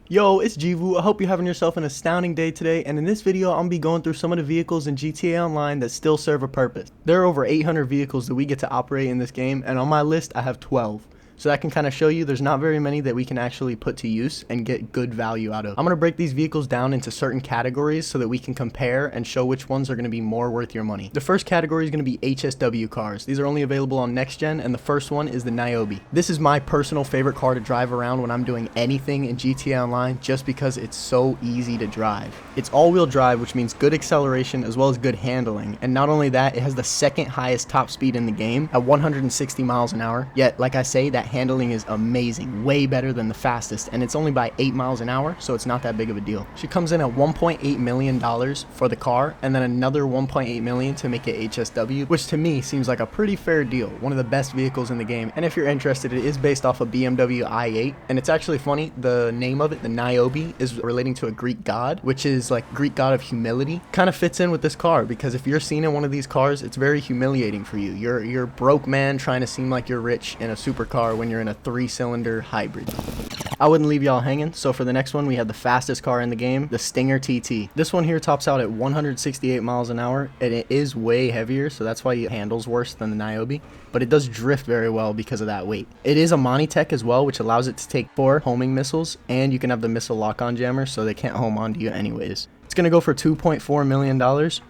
Yo, it's Jivu. I hope you're having yourself an astounding day today, and in this video I'm going to be going through some of the vehicles in GTA Online that still serve a purpose. There are over 800 vehicles that we get to operate in this game, and on my list I have 12. So that can kind of show you there's not very many that we can actually put to use and get good value out of. I'm going to break these vehicles down into certain categories so that we can compare and show which ones are going to be more worth your money. The first category is going to be HSW cars. These are only available on next gen, and the first one is the Niobe. This is my personal favorite car to drive around when I'm doing anything in GTA Online just because it's so easy to drive. It's all-wheel drive, which means good acceleration as well as good handling, and not only that, it has the second highest top speed in the game at 160 miles an hour. Yet, like I say, that handling is amazing, way better than the fastest, and it's only by 8 miles an hour, so it's not that big of a deal. She comes in at $1.8 million for the car, and then another $1.8 million to make it HSW, which to me seems like a pretty fair deal. One of the best vehicles in the game, and if you're interested, it is based off a BMW i8, and it's actually funny, the name of it, the Niobe, is relating to a Greek god, which is like Greek god of humility. Kind of fits in with this car, because if you're seen in one of these cars, it's very humiliating for you. You're a broke man trying to seem like you're rich in a supercar when you're in a 3-cylinder hybrid. I wouldn't leave y'all hanging, so for the next one we have the fastest car in the game, the Stinger TT. This one here tops out at 168 miles an hour, and it is way heavier, so that's why it handles worse than the Niobe, but it does drift very well because of that weight. It is a Monitech as well, which allows it to take 4 homing missiles, and you can have the missile lock-on jammer, so they can't home onto you anyways. It's going to go for $2.4 million,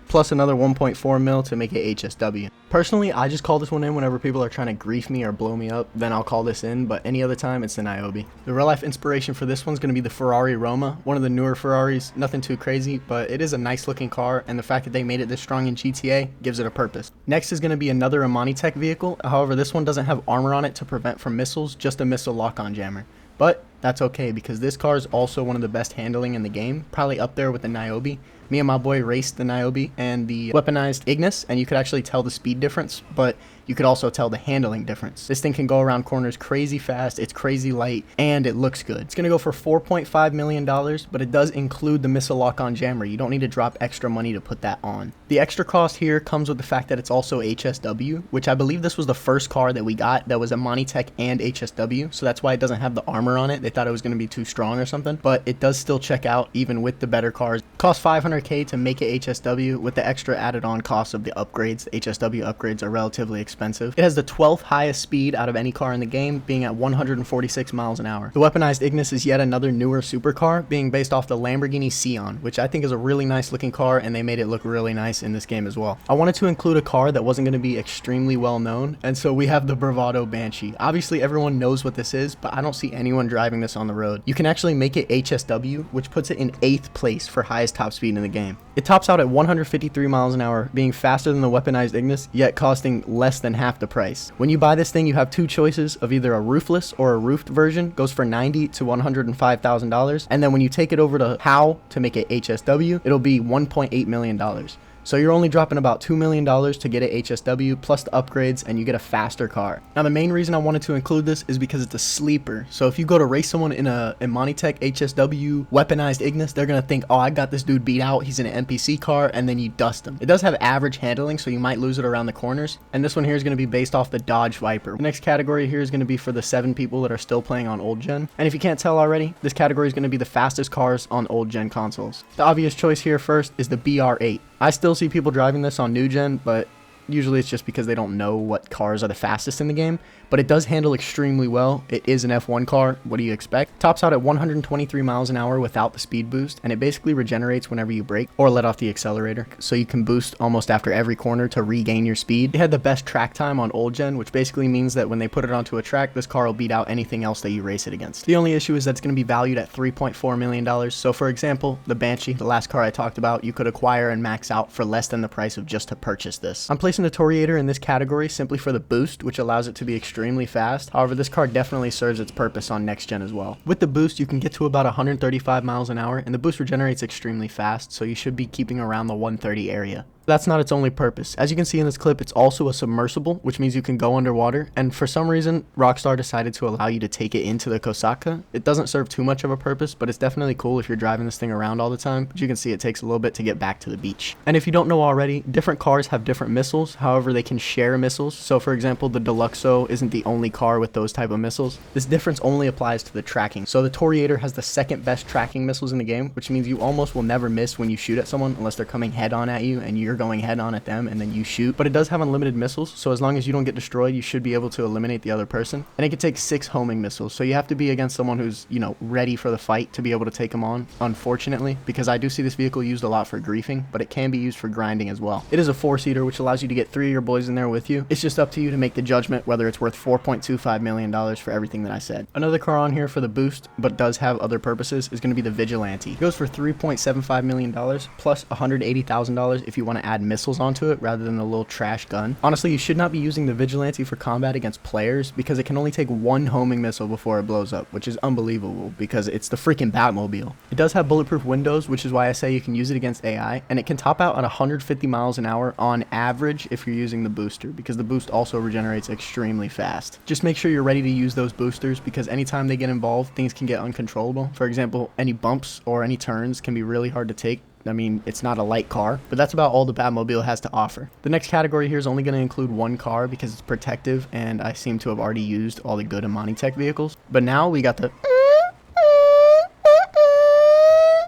plus another $1.4 mil to make it HSW. Personally, I just call this one in whenever people are trying to grief me or blow me up, then I'll call this in, but any other time, it's the Niobe. The real-life inspiration for this one's going to be the Ferrari Roma, one of the newer Ferraris, nothing too crazy, but it is a nice-looking car, and the fact that they made it this strong in GTA gives it a purpose. Next is going to be another Monitech vehicle, however, this one doesn't have armor on it to prevent from missiles, just a missile lock-on jammer. But that's okay, because this car is also one of the best handling in the game, probably up there with the Niobe. Me and my boy raced the Niobe and the weaponized Ignis, and you could actually tell the speed difference, but you could also tell the handling difference. This thing can go around corners crazy fast, it's crazy light, and it looks good. It's going to go for $4.5 million, but it does include the missile lock-on jammer. You don't need to drop extra money to put that on. The extra cost here comes with the fact that it's also HSW, which I believe this was the first car that we got that was a Monitech and HSW, so that's why it doesn't have the armor on it. They thought it was going to be too strong or something, but it does still check out even with the better cars. It costs $500K to make it HSW. With the extra added on cost of the upgrades, the HSW upgrades are relatively expensive. It has the 12th highest speed out of any car in the game, being at 146 miles an hour. The weaponized Ignis is yet another newer supercar, being based off the Lamborghini Sion, which I think is a really nice looking car, and they made it look really nice in this game as well. I wanted to include a car that wasn't going to be extremely well known, and so we have the Bravado Banshee. Obviously everyone knows what this is, but I don't see anyone driving this on the road. You can actually make it HSW, which puts it in 8th place for highest top speed in the game. It tops out at 153 miles an hour, being faster than the weaponized Ignis, yet costing less than half the price. When you buy this thing, you have two choices of either a roofless or a roofed version, goes for $90,000 to $105,000, and then when you take it over to HOW to make it HSW, it'll be $1.8 million. So you're only dropping about $2 million to get it HSW plus the upgrades, and you get a faster car. Now the main reason I wanted to include this is because it's a sleeper. So if you go to race someone in a Monitech HSW weaponized Ignis, they're going to think, oh, I got this dude beat out, he's in an NPC car, and then you dust him. It does have average handling, so you might lose it around the corners, and this one here is going to be based off the Dodge Viper. The next category here is going to be for the 7 people that are still playing on old gen, and if you can't tell already, this category is going to be the fastest cars on old gen consoles. The obvious choice here first is the BR8. I still see people driving this on new gen, but usually it's just because they don't know what cars are the fastest in the game, but it does handle extremely well. It is an F1 car. What do you expect? Tops out at 123 miles an hour without the speed boost, and it basically regenerates whenever you brake or let off the accelerator, so you can boost almost after every corner to regain your speed. It had the best track time on old gen, which basically means that when they put it onto a track, this car will beat out anything else that you race it against. The only issue is that it's going to be valued at $3.4 million, so for example, the Banshee, the last car I talked about, you could acquire and max out for less than the price of just to purchase this. I'm placing the Toriator in this category simply for the boost, which allows it to be extremely fast. However, this car definitely serves its purpose on next gen as well. With the boost, you can get to about 135 miles an hour, and the boost regenerates extremely fast, so you should be keeping around the 130 area. That's not its only purpose. As you can see in this clip, it's also a submersible, which means you can go underwater, and for some reason, Rockstar decided to allow you to take it into the Kosaka. It doesn't serve too much of a purpose, but it's definitely cool if you're driving this thing around all the time, but you can see it takes a little bit to get back to the beach. And if you don't know already, different cars have different missiles, however they can share missiles. So for example, the Deluxo isn't the only car with those type of missiles. This difference only applies to the tracking. So the Toriator has the second best tracking missiles in the game, which means you almost will never miss when you shoot at someone unless they're coming head on at you and you're going head on at them and then you shoot. But it does have unlimited missiles, so as long as you don't get destroyed, you should be able to eliminate the other person. And it can take 6 homing missiles, so you have to be against someone who's, you know, ready for the fight to be able to take them on, unfortunately, because I do see this vehicle used a lot for griefing, but it can be used for grinding as well. It is a 4-seater, which allows you to get 3 of your boys in there with you. It's just up to you to make the judgment whether it's worth $4.25 million for everything that I said. Another car on here for the boost, but does have other purposes, is going to be the Vigilante. It goes for $3.75 million plus $180,000 if you want to add missiles onto it rather than a little trash gun. Honestly, you should not be using the Vigilante for combat against players because it can only take 1 homing missile before it blows up, which is unbelievable because it's the freaking Batmobile. It does have bulletproof windows, which is why I say you can use it against AI, and it can top out at 150 miles an hour on average if you're using the booster, because the boost also regenerates extremely fast. Just make sure you're ready to use those boosters because anytime they get involved, things can get uncontrollable. For example, any bumps or any turns can be really hard to take. I mean, it's not a light car, but that's about all the Batmobile has to offer. The next category here is only going to include 1 car because it's protective, and I seem to have already used all the good Amani Tech vehicles. But now we got the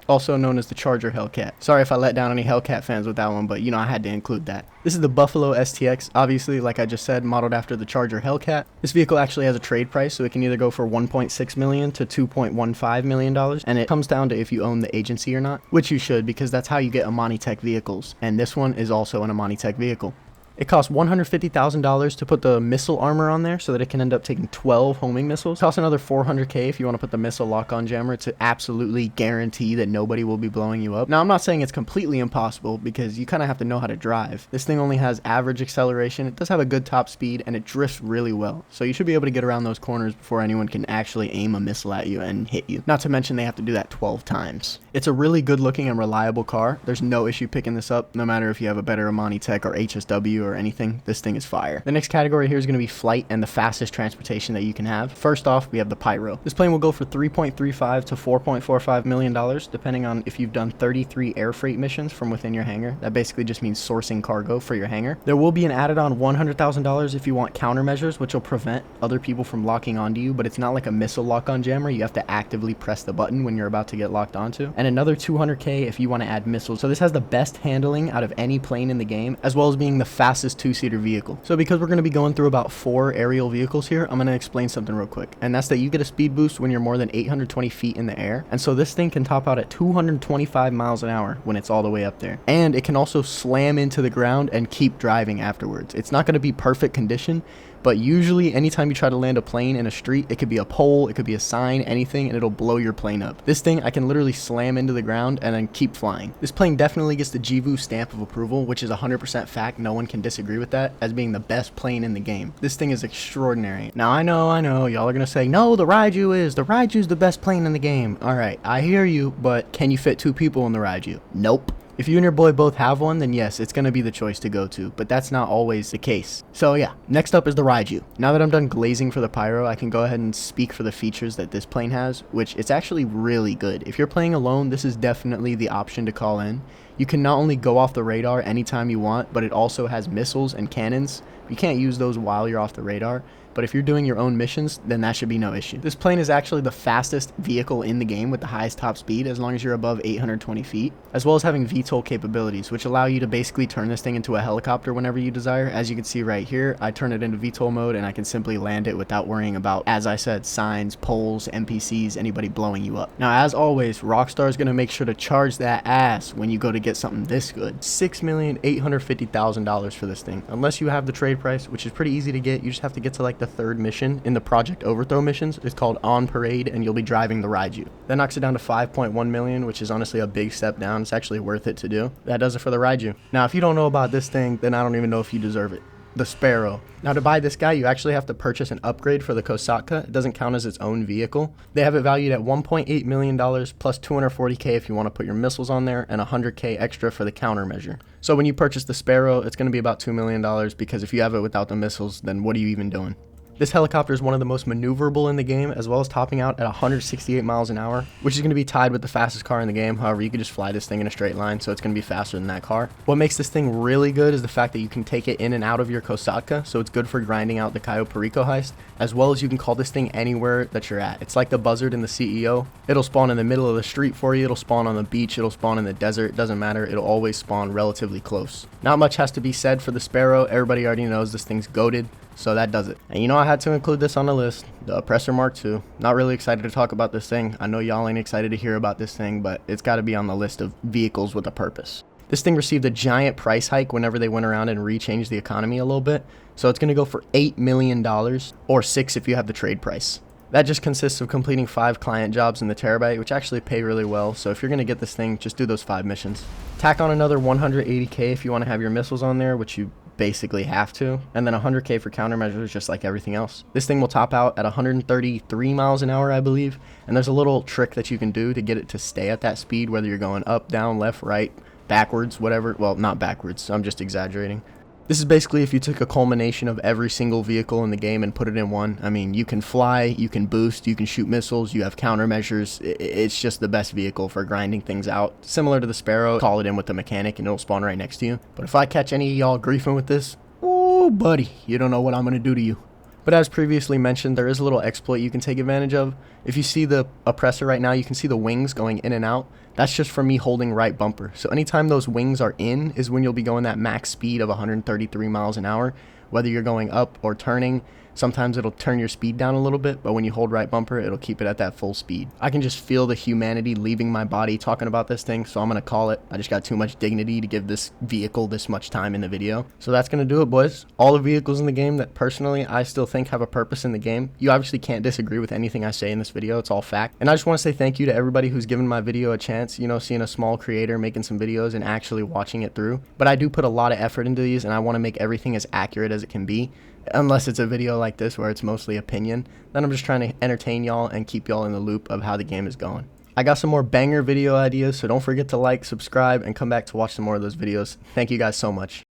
also known as the Charger Hellcat. Sorry if I let down any Hellcat fans with that one, but you know I had to include that. This is the Buffalo STX, obviously, like I just said, modeled after the Charger Hellcat. This vehicle actually has a trade price, so it can either go for $1.6 million to $2.15 million, and it comes down to if you own the agency or not, which you should because that's how you get Amani Tech vehicles, and this one is also an Amani Tech vehicle. It costs $150,000 to put the missile armor on there so that it can end up taking 12 homing missiles. It costs another $400K if you want to put the missile lock-on jammer to absolutely guarantee that nobody will be blowing you up. Now, I'm not saying it's completely impossible because you kind of have to know how to drive. This thing only has average acceleration. It does have a good top speed and it drifts really well. So you should be able to get around those corners before anyone can actually aim a missile at you and hit you. Not to mention they have to do that 12 times. It's a really good looking and reliable car. There's no issue picking this up, no matter if you have a better Amani Tech or HSW or anything. This thing is fire. The next category here is going to be flight and the fastest transportation that you can have. First off, we have the Pyro. This plane will go for $3.35 to $4.45 million, depending on if you've done 33 air freight missions from within your hangar. That basically just means sourcing cargo for your hangar. There will be an added on $100,000 if you want countermeasures, which will prevent other people from locking onto you, but it's not like a missile lock-on jammer. You have to actively press the button when you're about to get locked onto. And another $200K if you want to add missiles. So this has the best handling out of any plane in the game, as well as being the fastest 2-seater vehicle. So because we're going to be going through about 4 aerial vehicles here, I'm going to explain something real quick. And that's that you get a speed boost when you're more than 820 feet in the air. And so this thing can top out at 225 miles an hour when it's all the way up there. And it can also slam into the ground and keep driving afterwards. It's not going to be perfect condition, but usually anytime you try to land a plane in a street, it could be a pole, it could be a sign, anything, and it'll blow your plane up. This thing, I can literally slam into the ground and then keep flying. This plane definitely gets the Jivu stamp of approval, which is 100% fact. No one can disagree with that as being the best plane in the game. This thing is extraordinary. Now, I know, y'all are going to say, no, the Raiju's the best plane in the game. All right, I hear you, but can you fit 2 people in the Raiju? Nope. If you and your boy both have one, then yes, it's going to be the choice to go to, but that's not always the case. So yeah, next up is the Raiju. Now that I'm done glazing for the Pyro, I can go ahead and speak for the features that this plane has, which it's actually really good. If you're playing alone, this is definitely the option to call in. You can not only go off the radar anytime you want, but it also has missiles and cannons. You can't use those while you're off the radar, but if you're doing your own missions, then that should be no issue. This plane is actually the fastest vehicle in the game with the highest top speed as long as you're above 820 feet, as well as having VTOL capabilities, which allow you to basically turn this thing into a helicopter whenever you desire. As you can see right here, I turn it into VTOL mode and I can simply land it without worrying about, as I said, signs, poles, NPCs, anybody blowing you up. Now, as always, Rockstar is going to make sure to charge that ass when you go to get something this good. $6,850,000 for this thing. Unless you have the trade price, which is pretty easy to get, you just have to get to like the 3rd mission in the Project Overthrow missions. It's called On Parade, and you'll be driving the Raiju. That knocks it down to $5.1 million, which is honestly a big step down. It's actually worth it to do. That does it for the Raiju. Now, if you don't know about this thing, then I don't even know if you deserve it. the Sparrow. Now to buy this guy, you actually have to purchase an upgrade for the Kosatka. It doesn't count as its own vehicle. They have it valued at $1.8 million plus $240K if you want to put your missiles on there, and $100K extra for the countermeasure. So when you purchase the Sparrow, it's going to be about $2 million, because if you have it without the missiles, then what are you even doing? This helicopter is one of the most maneuverable in the game, as well as topping out at 168 miles an hour, which is going to be tied with the fastest car in the game. However, you could just fly this thing in a straight line, so it's going to be faster than that car. What makes this thing really good is the fact that you can take it in and out of your Kosatka, so it's good for grinding out the Cayo Perico heist, as well as you can call this thing anywhere that you're at. It's like the buzzard in the CEO. It'll spawn in the middle of the street for you, it'll spawn on the beach, it'll spawn in the desert, it doesn't matter, it'll always spawn relatively close. Not much has to be said for the Sparrow. Everybody already knows this thing's goated. So that does it. And you know, I had to include this on the list, the Oppressor Mark II. Not really excited to talk about this thing. I know y'all ain't excited to hear about this thing, but it's got to be on the list of vehicles with a purpose. This thing received a giant price hike whenever they went around and rechanged the economy a little bit. So it's going to go for $8 million, or $6 if you have the trade price. That just consists of completing 5 client jobs in the Terabyte, which actually pay really well. So if you're going to get this thing, just do those 5 missions. Tack on another $180K if you want to have your missiles on there, which you basically have to, and then $100K for countermeasures, just like everything else. This thing will top out at 133 miles an hour, I believe, and there's a little trick that you can do to get it to stay at that speed, whether you're going up, down, left, right, backwards, whatever. Well, not backwards, I'm just exaggerating. This is basically if you took a culmination of every single vehicle in the game and put it in one. I mean, you can fly, you can boost, you can shoot missiles, you have countermeasures. It's just the best vehicle for grinding things out. Similar to the Sparrow, call it in with the mechanic and it'll spawn right next to you. But if I catch any of y'all griefing with this, oh buddy, you don't know what I'm going to do to you. But as previously mentioned, there is a little exploit you can take advantage of. If you see the Oppressor right now, you can see the wings going in and out. That's just from me holding right bumper. So anytime those wings are in is when you'll be going that max speed of 133 miles an hour. Whether you're going up or turning, sometimes it'll turn your speed down a little bit, but when you hold right bumper, it'll keep it at that full speed. I can just feel the humanity leaving my body talking about this thing, so I'm going to call it. I just got too much dignity to give this vehicle this much time in the video. So that's going to do it, boys. All the vehicles in the game that personally I still think have a purpose in the game. You obviously can't disagree with anything I say in this video. It's all fact. And I just want to say thank you to everybody who's given my video a chance, you know, seeing a small creator making some videos and actually watching it through. But I do put a lot of effort into these, and I want to make everything as accurate as it can be. Unless it's a video like this where it's mostly opinion, then I'm just trying to entertain y'all and keep y'all in the loop of how the game is going. I got some more banger video ideas, so don't forget to like, subscribe, and come back to watch some more of those videos. Thank you guys so much.